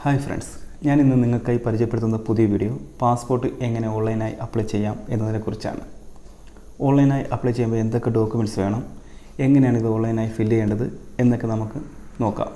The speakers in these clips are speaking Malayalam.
ഹായ് ഫ്രണ്ട്സ്, ഞാൻ ഇന്ന് നിങ്ങൾക്കായി പരിചയപ്പെടുത്തുന്ന പുതിയ വീഡിയോ പാസ്പോർട്ട് എങ്ങനെ ഓൺലൈനായി അപ്ലൈ ചെയ്യാം എന്നതിനെക്കുറിച്ചാണ്. ഓൺലൈനായി അപ്ലൈ ചെയ്യുമ്പോൾ എന്തൊക്കെ ഡോക്യുമെൻറ്റ്സ് വേണം, എങ്ങനെയാണ് ഇത് ഓൺലൈനായി ഫില്ല് ചെയ്യേണ്ടത് എന്നൊക്കെ നമുക്ക് നോക്കാം.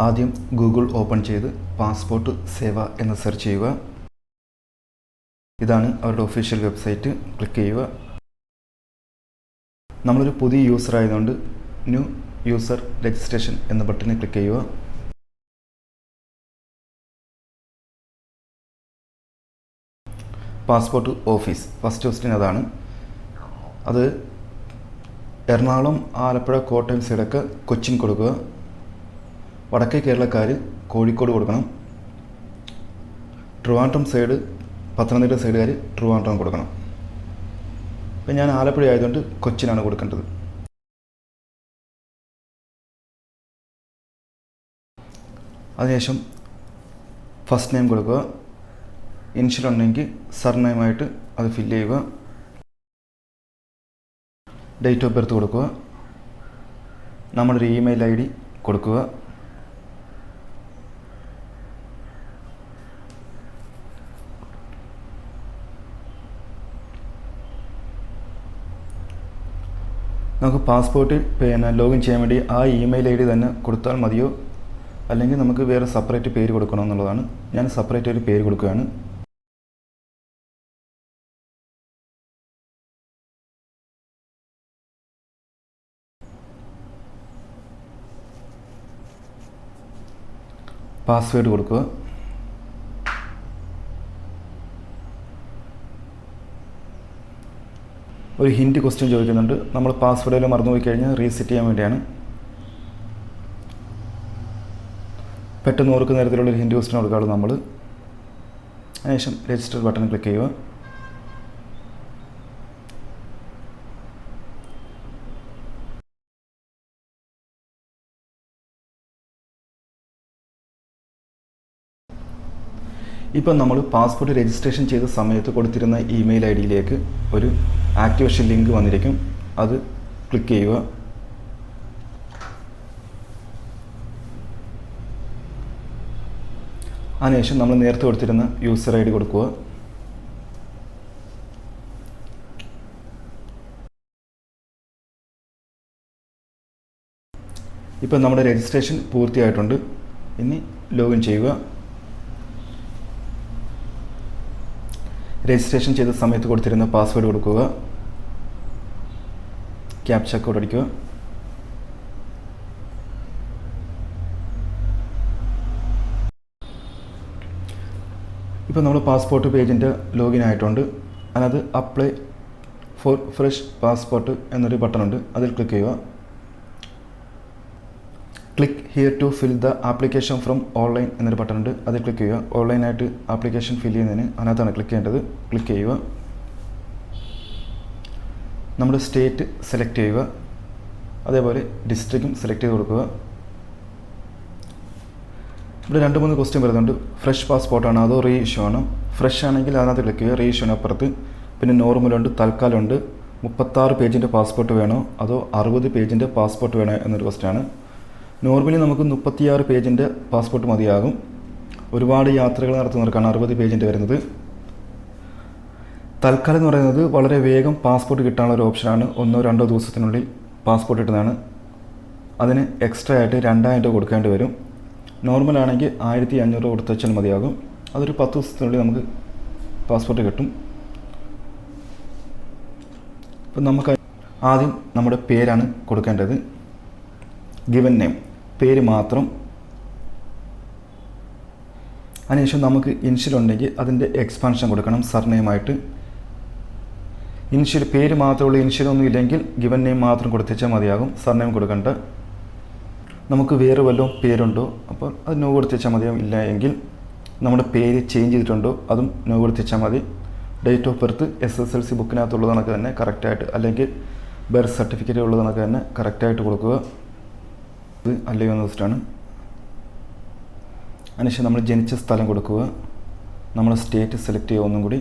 ആദ്യം ഗൂഗിൾ ഓപ്പൺ ചെയ്ത് പാസ്പോർട്ട് സേവ എന്ന് സെർച്ച് ചെയ്യുക. ഇതാണ് അവരുടെ ഒഫീഷ്യൽ വെബ്സൈറ്റ്. ക്ലിക്ക് ചെയ്യുക. നമ്മളൊരു പുതിയ യൂസർ ആയതുകൊണ്ട് ന്യൂ യൂസർ രജിസ്ട്രേഷൻ എന്ന ബട്ടണിൽ ക്ലിക്ക് ചെയ്യുക. പാസ്പോർട്ട് ഓഫീസ് ഫസ്റ്റ് ക്വസ്റ്റ്യൻ അതാണ്. അത് എറണാകുളം, ആലപ്പുഴ, കോട്ടയം സൈഡൊക്കെ കൊച്ചിൻ കൊടുക്കുക. വടക്കേ കേരളക്കാർ കോഴിക്കോട് കൊടുക്കണം. ട്രിവാൻഡ്രം സൈഡ്, പത്തനംതിട്ട സൈഡുകാർ ട്രിവാൻഡ്രം കൊടുക്കണം. ഇപ്പം ഞാൻ ആലപ്പുഴ ആയതുകൊണ്ട് കൊച്ചിനാണ് കൊടുക്കേണ്ടത്. അതിനുശേഷം ഫസ്റ്റ് നെയിം കൊടുക്കുക. ഇനിഷ്യൽ ഉണ്ടെങ്കിൽ സർനെയിമായിട്ട് അത് ഫില്ല് ചെയ്യുക. ഡേറ്റ് ഓഫ് ബർത്ത് കൊടുക്കുക. നമ്മുടെ ഒരു ഇമെയിൽ ID കൊടുക്കുക. നമുക്ക് പാസ്പോർട്ടിൽ ലോഗിൻ ചെയ്യാൻ വേണ്ടി ആ ഇമെയിൽ ID തന്നെ കൊടുത്താൽ മതിയോ, അല്ലെങ്കിൽ നമുക്ക് വേറെ സെപ്പറേറ്റ് പേര് കൊടുക്കണമെന്നുള്ളതാണ്. ഞാൻ സെപ്പറേറ്റ് ഒരു പേര് കൊടുക്കുകയാണ്. പാസ്വേഡ് കൊടുക്കുക. ഒരു ഹിൻഡ് ക്വസ്റ്റ്യൻ ചോദിക്കുന്നുണ്ട്. നമ്മൾ പാസ്വേഡിൽ മറന്നുപോയി കഴിഞ്ഞാൽ റീസെറ്റ് ചെയ്യാൻ വേണ്ടിയാണ്. പെട്ടെന്ന് ഓർക്കുന്ന തരത്തിലുള്ള ഒരു ഹിൻഡ് ക്വസ്റ്റ്യൻ കൊടുക്കാറുള്ളൂ നമ്മൾ. അതിനുശേഷം രജിസ്റ്റർ ബട്ടൺ ക്ലിക്ക് ചെയ്യുക. ഇപ്പം നമ്മൾ പാസ്പോർട്ട് രജിസ്ട്രേഷൻ ചെയ്ത സമയത്ത് കൊടുത്തിരുന്ന ഇമെയിൽ IDയിലേക്ക് ഒരു ആക്ടിവേഷൻ ലിങ്ക് വന്നിരിക്കും. അത് ക്ലിക്ക് ചെയ്യുക. അതിനുശേഷം നമ്മൾ നേരത്തെ കൊടുത്തിരുന്ന യൂസർ ID കൊടുക്കുക. ഇപ്പം നമ്മുടെ രജിസ്ട്രേഷൻ പൂർത്തിയായിട്ടുണ്ട്. ഇനി ലോഗിൻ ചെയ്യുക. രജിസ്ട്രേഷൻ ചെയ്ത സമയത്ത് കൊടുത്തിരുന്ന പാസ്വേഡ് കൊടുക്കുക. ക്യാപ്ച കോഡ് അടിക്കുക. ഇപ്പോൾ നമ്മൾ പാസ്പോർട്ട് പേജിൻ്റെ ലോഗിൻ ആയിട്ടുണ്ട്. അതിനകത്ത് അപ്ലൈ ഫോർ ഫ്രഷ് പാസ്പോർട്ട് എന്നൊരു ബട്ടൺ ഉണ്ട്. അതിൽ ക്ലിക്ക് ചെയ്യുക. Click here to fill the application from online എന്നൊരു ബട്ടൺ ഉണ്ട്. അതിൽ ക്ലിക്ക് ചെയ്യുക. ഓൺലൈനായിട്ട് ആപ്ലിക്കേഷൻ ഫിൽ ചെയ്യുന്നതിന് അതിനകത്താണ് ക്ലിക്ക് ചെയ്യേണ്ടത്. ക്ലിക്ക് ചെയ്യുക. നമ്മുടെ സ്റ്റേറ്റ് സെലക്ട് ചെയ്യുക. അതേപോലെ ഡിസ്ട്രിക്റ്റും സെലക്ട് ചെയ്ത് കൊടുക്കുക. ഇവിടെ 2-3 ക്വസ്റ്റ്യൻ വരുന്നുണ്ട്. ഫ്രഷ് പാസ്പോർട്ടാണോ അതോ റീ ഇഷ്യൂ ആണോ? ഫ്രഷ് ആണെങ്കിൽ അതിനകത്ത് ക്ലിക്ക് ചെയ്യുക. റീ ഇഷ്യൂവിന് അപ്പുറത്ത് പിന്നെ നോർമലുണ്ട്, തൽക്കാലമുണ്ട്. 36 പേജിൻ്റെ പാസ്പോർട്ട് വേണോ അതോ 60 പേജിൻ്റെ പാസ്പോർട്ട് വേണോ എന്നൊരു ക്വസ്റ്റ്യനാണ്. നോർമലി നമുക്ക് 36 പേജിൻ്റെ പാസ്പോർട്ട് മതിയാകും. ഒരുപാട് യാത്രകൾ നടത്തുന്നവർക്കാണ് 60 പേജിൻ്റെ വരുന്നത്. തൽക്കാലം എന്ന് പറയുന്നത് വളരെ വേഗം പാസ്പോർട്ട് കിട്ടാനുള്ള ഒരു ഓപ്ഷനാണ്. 1-2 ദിവസത്തിനുള്ളിൽ പാസ്പോർട്ട് കിട്ടുന്നതാണ്. അതിന് എക്സ്ട്രാ ആയിട്ട് 2000 രൂപ കൊടുക്കേണ്ടി വരും. നോർമലാണെങ്കിൽ 1500 രൂപ കൊടുത്ത് വെച്ചാൽ മതിയാകും. അതൊരു 10 ദിവസത്തിനുള്ളിൽ നമുക്ക് പാസ്പോർട്ട് കിട്ടും. ഇപ്പം നമുക്ക് ആദ്യം നമ്മുടെ പേരാണ് കൊടുക്കേണ്ടത്. ഗിവൻ നെയിം, പേര് മാത്രം. അതിനുശേഷം നമുക്ക് ഇനിഷ്യൽ ഉണ്ടെങ്കിൽ അതിൻ്റെ എക്സ്പാൻഷൻ കൊടുക്കണം സർനെയിമായിട്ട്. ഇനിഷ്യൽ പേര് മാത്രമുള്ള ഇനിഷ്യലൊന്നും ഇല്ലെങ്കിൽ ഗിവൻ നെയിം മാത്രം കൊടുത്തുവെച്ചാൽ മതിയാകും. സർനെയിം കൊടുക്കേണ്ട. നമുക്ക് വേറെ വല്ലതും പേരുണ്ടോ അപ്പോൾ അത് നോ കൊടുത്തുവെച്ചാൽ മതിയാകും. ഇല്ല എങ്കിൽ നമ്മുടെ പേര് ചേഞ്ച് ചെയ്തിട്ടുണ്ടോ അതും നോ കൊടുത്തുവെച്ചാൽ മതി. ഡേറ്റ് ഓഫ് ബർത്ത് SSLC ബുക്കിനകത്തുള്ളതെന്നൊക്കെ തന്നെ കറക്റ്റായിട്ട്, അല്ലെങ്കിൽ ബർത്ത് സർട്ടിഫിക്കറ്റ് ഉള്ളതെന്നൊക്കെ തന്നെ കറക്റ്റായിട്ട് കൊടുക്കുക. ഇത് അല്ലയോ എന്ന് വെച്ചിട്ടാണ്. അതിനുശേഷം നമ്മൾ ജനിച്ച സ്ഥലം കൊടുക്കുക. നമ്മൾ സ്റ്റേറ്റ് സെലക്ട് ചെയ്യുക. ഒന്നും കൂടി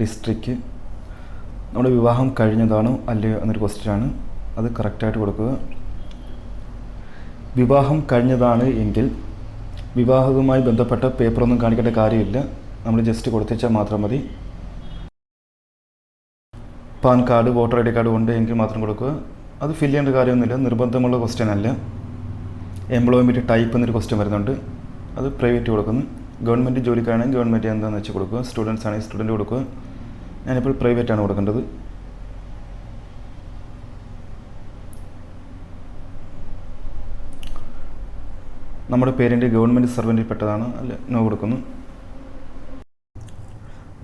ഡിസ്ട്രിക്റ്റ്. നമ്മുടെ വിവാഹം കഴിഞ്ഞതാണോ അല്ലയോ എന്നൊരു ക്വസ്റ്റ്യനാണ്. അത് കറക്റ്റായിട്ട് കൊടുക്കുക. വിവാഹം കഴിഞ്ഞതാണ് എങ്കിൽ വിവാഹവുമായി ബന്ധപ്പെട്ട പേപ്പറൊന്നും കാണിക്കേണ്ട കാര്യമില്ല. നമ്മൾ ജസ്റ്റ് കൊടുത്തേച്ചാൽ മാത്രം മതി. Pan card, voter I D card ഉണ്ട് എങ്കിൽ മാത്രം കൊടുക്കുക. അത് ഫില്ല് ചെയ്യേണ്ട കാര്യമൊന്നുമില്ല, നിർബന്ധമുള്ള ക്വസ്റ്റ്യൻ അല്ല. എംപ്ലോയ്മെൻറ്റ് ടൈപ്പ് എന്നൊരു ക്വസ്റ്റ്യൻ വരുന്നുണ്ട്, അത് പ്രൈവറ്റ് കൊടുക്കുന്നു. ഗവൺമെൻറ് ജോലിക്കാണെങ്കിൽ ഗവൺമെൻറ് എന്താണെന്ന് വെച്ച് കൊടുക്കുക. സ്റ്റുഡൻസ് ആണെങ്കിൽ സ്റ്റുഡൻറ്റ് കൊടുക്കുക. ഞാനിപ്പോൾ പ്രൈവറ്റാണ് കൊടുക്കേണ്ടത്. നമ്മുടെ പേരൻറ്റ് ഗവൺമെൻറ് സർവൻറ്റിൽ പെട്ടതാണ് അല്ല, നോ കൊടുക്കുന്നു.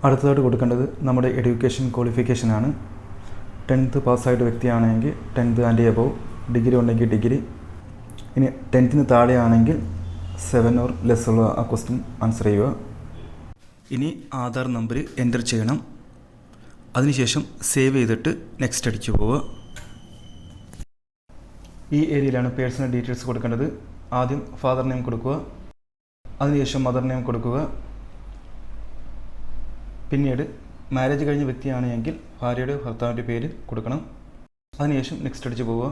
അടുത്തതായിട്ട് കൊടുക്കേണ്ടത് നമ്മുടെ എഡ്യൂക്കേഷൻ ക്വാളിഫിക്കേഷനാണ്. 10th പാസ്സായിട്ട് വ്യക്തിയാണെങ്കിൽ 10th ആൻഡ് എബോവ്, ഡിഗ്രി ഉണ്ടെങ്കിൽ ഡിഗ്രി. ഇനി 10th താഴെയാണെങ്കിൽ 7 ഓർ ലെസ് ഉള്ള ആ ക്വസ്റ്റ്യൻ ആൻസർ ചെയ്യുക. ഇനി ആധാർ നമ്പർ എൻ്റർ ചെയ്യണം. അതിനുശേഷം സേവ് ചെയ്തിട്ട് നെക്സ്റ്റ് അടിച്ചു പോവുക. ഈ ഏരിയയിലാണ് പേഴ്സണൽ ഡീറ്റെയിൽസ് കൊടുക്കേണ്ടത്. ആദ്യം ഫാദർ നെയിം കൊടുക്കുക, അതിനുശേഷം മദർ നെയിം കൊടുക്കുക. പിന്നീട് മാരേജ് കഴിഞ്ഞ വ്യക്തിയാണെങ്കിൽ ഭാര്യയുടെ ഭർത്താവിൻ്റെ പേര് കൊടുക്കണം. അതിനുശേഷം നെക്സ്റ്റ് അടിച്ച് പോവുക.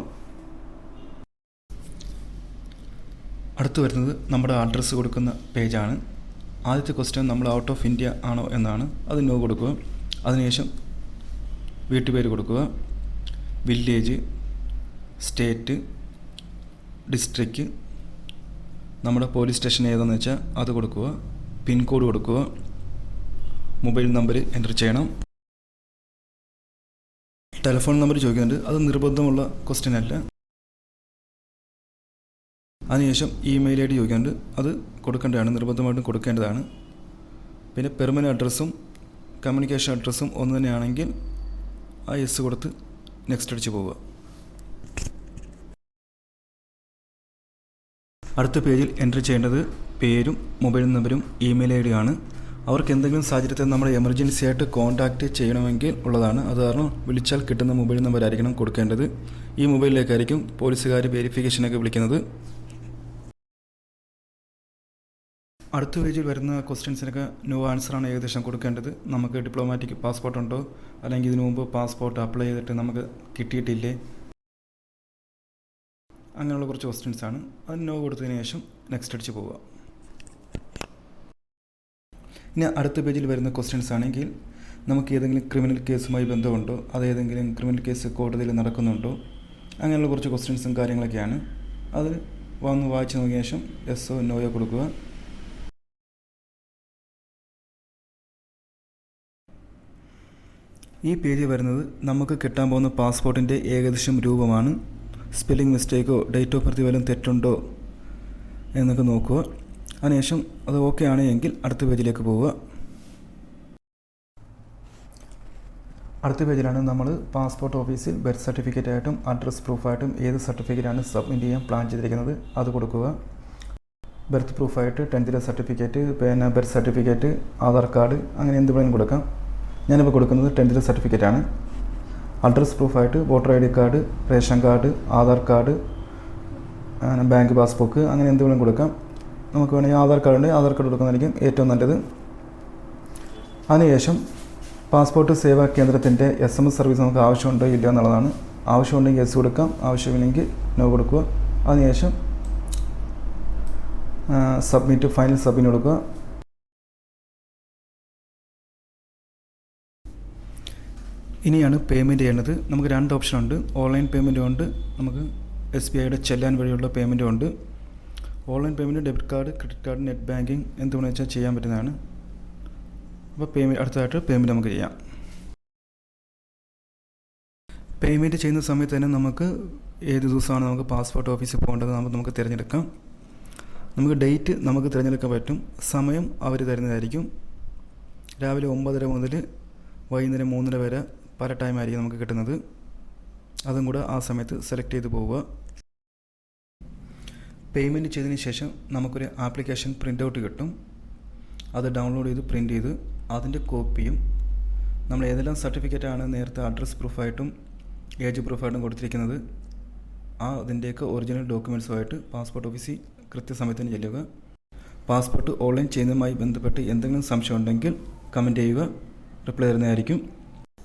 അടുത്ത് വരുന്നത് നമ്മുടെ അഡ്രസ്സ് കൊടുക്കുന്ന പേജാണ്. ആദ്യത്തെ ക്വസ്റ്റ്യൻ നമ്മൾ ഔട്ട് ഓഫ് ഇന്ത്യ ആണോ എന്നാണ്, അത് നോ കൊടുക്കുക. അതിനുശേഷം വീട്ടുപേര് കൊടുക്കുക, വില്ലേജ്, സ്റ്റേറ്റ്, ഡിസ്ട്രിക്റ്റ്, നമ്മുടെ പോലീസ് സ്റ്റേഷൻ ഏതാണെന്ന് വെച്ചാൽ അത് കൊടുക്കുക. പിൻകോഡ് കൊടുക്കുക. മൊബൈൽ നമ്പർ എൻ്റർ ചെയ്യണം. ടെലിഫോൺ നമ്പർ ചോദിക്കുന്നുണ്ട്, അത് നിർബന്ധമുള്ള ക്വസ്റ്റ്യൻ അല്ല. അതിനുശേഷം ഇമെയിൽ ഐ ഡി ചോദിക്കുന്നുണ്ട്, അത് കൊടുക്കേണ്ടതാണ്, നിർബന്ധമായിട്ടും കൊടുക്കേണ്ടതാണ്. പിന്നെ പെർമനൻറ്റ് അഡ്രസ്സും കമ്മ്യൂണിക്കേഷൻ അഡ്രസ്സും ഒന്ന് തന്നെയാണെങ്കിൽ ആ എസ് കൊടുത്ത് നെക്സ്റ്റ് അടിച്ച് പോവുക. അടുത്ത പേജിൽ എൻ്റർ ചെയ്യേണ്ടത് പേരും മൊബൈൽ നമ്പരും ഇമെയിൽ ഐ ഡിയാണ്. അവർക്ക് എന്തെങ്കിലും സാഹചര്യത്തിൽ നമ്മളെ എമർജൻസി ആയിട്ട് കോൺടാക്റ്റ് ചെയ്യണമെങ്കിൽ ഉള്ളതാണ്. അത് കാരണം വിളിച്ചാൽ കിട്ടുന്ന മൊബൈൽ നമ്പർ ആയിരിക്കണം കൊടുക്കേണ്ടത്. ഈ മൊബൈലിലേക്കായിരിക്കും പോലീസുകാർ വെരിഫിക്കേഷനൊക്കെ വിളിക്കുന്നത്. അടുത്ത പേജിൽ വരുന്ന ക്വസ്റ്റ്യൻസിനൊക്കെ നോ ആൻസറാണ് ഏകദേശം കൊടുക്കേണ്ടത്. നമുക്ക് ഡിപ്ലോമാറ്റിക് പാസ്പോർട്ട് ഉണ്ടോ, അല്ലെങ്കിൽ ഇതിനു മുമ്പ് പാസ്പോർട്ട് അപ്ലൈ ചെയ്തിട്ട് നമുക്ക് കിട്ടിയിട്ടില്ലേ, അങ്ങനെയുള്ള കുറച്ച് ക്വസ്റ്റ്യൻസാണ്. അത് നോ കൊടുത്തതിന് ശേഷം നെക്സ്റ്റ് അടിച്ച് പോവുക. ഇനി അടുത്ത പേജിൽ വരുന്ന ക്വസ്റ്റ്യൻസ് ആണെങ്കിൽ നമുക്ക് ഏതെങ്കിലും ക്രിമിനൽ കേസുമായി ബന്ധമുണ്ടോ, അതേതെങ്കിലും ക്രിമിനൽ കേസ് കോടതിയിൽ നടക്കുന്നുണ്ടോ, അങ്ങനെയുള്ള കുറച്ച് ക്വസ്റ്റ്യൻസും കാര്യങ്ങളൊക്കെയാണ്. അത് വന്ന് വായിച്ച് നോക്കിയ ശേഷം യെസ്സോ നോയോ കൊടുക്കുക. ഈ പേജിൽ വരുന്നത് നമുക്ക് കിട്ടാൻ പോകുന്ന പാസ്പോർട്ടിൻ്റെ ഏകദേശം രൂപമാണ്. സ്പെല്ലിംഗ് മിസ്റ്റേക്കോ ഡേറ്റ് ഓഫ് ബർത്ത് വല്ലതും തെറ്റുണ്ടോ എന്നൊക്കെ നോക്കുക. അതിനുശേഷം അത് ഓക്കെ ആണ് എങ്കിൽ അടുത്ത പേജിലേക്ക് പോവുക. അടുത്ത പേജിലാണ് നമ്മൾ പാസ്പോർട്ട് ഓഫീസിൽ ബർത്ത് സർട്ടിഫിക്കറ്റ് ആയിട്ടും അഡ്രസ് പ്രൂഫായിട്ടും ഏത് സർട്ടിഫിക്കറ്റാണ് സബ്മിറ്റ് ചെയ്യാൻ പ്ലാൻ ചെയ്തിരിക്കുന്നത് അത് കൊടുക്കുക. ബർത്ത് പ്രൂഫായിട്ട് 10th സർട്ടിഫിക്കറ്റ്, പിന്നെ ബർത്ത് സർട്ടിഫിക്കറ്റ്, ആധാർ കാർഡ്, അങ്ങനെ എന്ത് വേണമെങ്കിലും കൊടുക്കാം. ഞാനിപ്പോൾ കൊടുക്കുന്നത് 10th സർട്ടിഫിക്കറ്റാണ്. അഡ്രസ് പ്രൂഫായിട്ട് voter I D card, ration card, Aadhaar card, bank passbook, അങ്ങനെ എന്ത് വേണമെങ്കിലും കൊടുക്കാം. നമുക്ക് വേണമെങ്കിൽ ആധാർ കാർഡ് ഉണ്ടെങ്കിൽ ആധാർ കാർഡ് കൊടുക്കുന്നതായിരിക്കും ഏറ്റവും നല്ലത്. അതിനുശേഷം പാസ്പോർട്ട് സേവാ കേന്ദ്രത്തിൻ്റെ SMS സർവീസ് നമുക്ക് ആവശ്യമുണ്ടോ ഇല്ല എന്നുള്ളതാണ്. ആവശ്യമുണ്ടെങ്കിൽ യെസ് കൊടുക്കാം, ആവശ്യമില്ലെങ്കിൽ നോ കൊടുക്കുക. അതിനുശേഷം സബ്മിറ്റ്, ഫൈനൽ സബ്മിറ്റ് കൊടുക്കുക. ഇനിയാണ് പേയ്മെൻറ്റ് ചെയ്യേണ്ടത്. നമുക്ക് 2 ഓപ്ഷൻ ഉണ്ട്. ഓൺലൈൻ പേയ്മെൻറ്റും ഉണ്ട്, നമുക്ക് SBIയുടെ ചെല്ലാൻ വഴിയുള്ള പേയ്മെൻറ്റും ഉണ്ട്. Online payment debit card, credit card, net banking എന്തുകൊണ്ടെന്ന് വെച്ചാൽ ചെയ്യാൻ പറ്റുന്നതാണ്. അപ്പോൾ അടുത്തതായിട്ട് പേയ്മെൻറ്റ് നമുക്ക് ചെയ്യാം. പേയ്മെൻറ്റ് ചെയ്യുന്ന സമയത്ത് തന്നെ നമുക്ക് ഏത് ദിവസമാണ് നമുക്ക് പാസ്പോർട്ട് ഓഫീസിൽ പോകേണ്ടത് നമുക്ക് തിരഞ്ഞെടുക്കാം. നമുക്ക് ഡേറ്റ് നമുക്ക് തിരഞ്ഞെടുക്കാൻ പറ്റും. സമയം അവർ തരുന്നതായിരിക്കും. രാവിലെ 9:30 മുതൽ വൈകുന്നേരം 3:30 വരെ പല ടൈമായിരിക്കും നമുക്ക് കിട്ടുന്നത്. അതും കൂടെ ആ സമയത്ത് സെലക്ട് ചെയ്ത് പോവുക. പേയ്മെൻറ്റ് ചെയ്തതിന് ശേഷം നമുക്കൊരു ആപ്ലിക്കേഷൻ പ്രിൻ്റ് ഔട്ട് കിട്ടും. അത് ഡൗൺലോഡ് ചെയ്ത് പ്രിൻ്റ് ചെയ്ത് അതിൻ്റെ കോപ്പിയും നമ്മൾ ഏതെല്ലാം സർട്ടിഫിക്കറ്റാണ് നേരത്തെ അഡ്രസ് പ്രൂഫായിട്ടും ഏജ് പ്രൂഫായിട്ടും കൊടുത്തിരിക്കുന്നത് അതിൻ്റെയൊക്കെ ഒറിജിനൽ ഡോക്യുമെൻറ്റ്സുമായിട്ട് പാസ്പോർട്ട് ഓഫീസിൽ കൃത്യസമയത്തിന് ചെല്ലുക. പാസ്പോർട്ട് ഓൺലൈൻ ചെയ്യുന്നതുമായി ബന്ധപ്പെട്ട് എന്തെങ്കിലും സംശയം ഉണ്ടെങ്കിൽ കമൻറ്റ് ചെയ്യുക, റിപ്ലൈ തരുന്നതായിരിക്കും.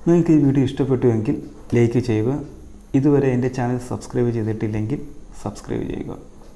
നിങ്ങൾക്ക് ഈ വീഡിയോ ഇഷ്ടപ്പെട്ടുവെങ്കിൽ ലൈക്ക് ചെയ്യുക. ഇതുവരെ എൻ്റെ ചാനൽ സബ്സ്ക്രൈബ് ചെയ്തിട്ടില്ലെങ്കിൽ സബ്സ്ക്രൈബ് ചെയ്യുക.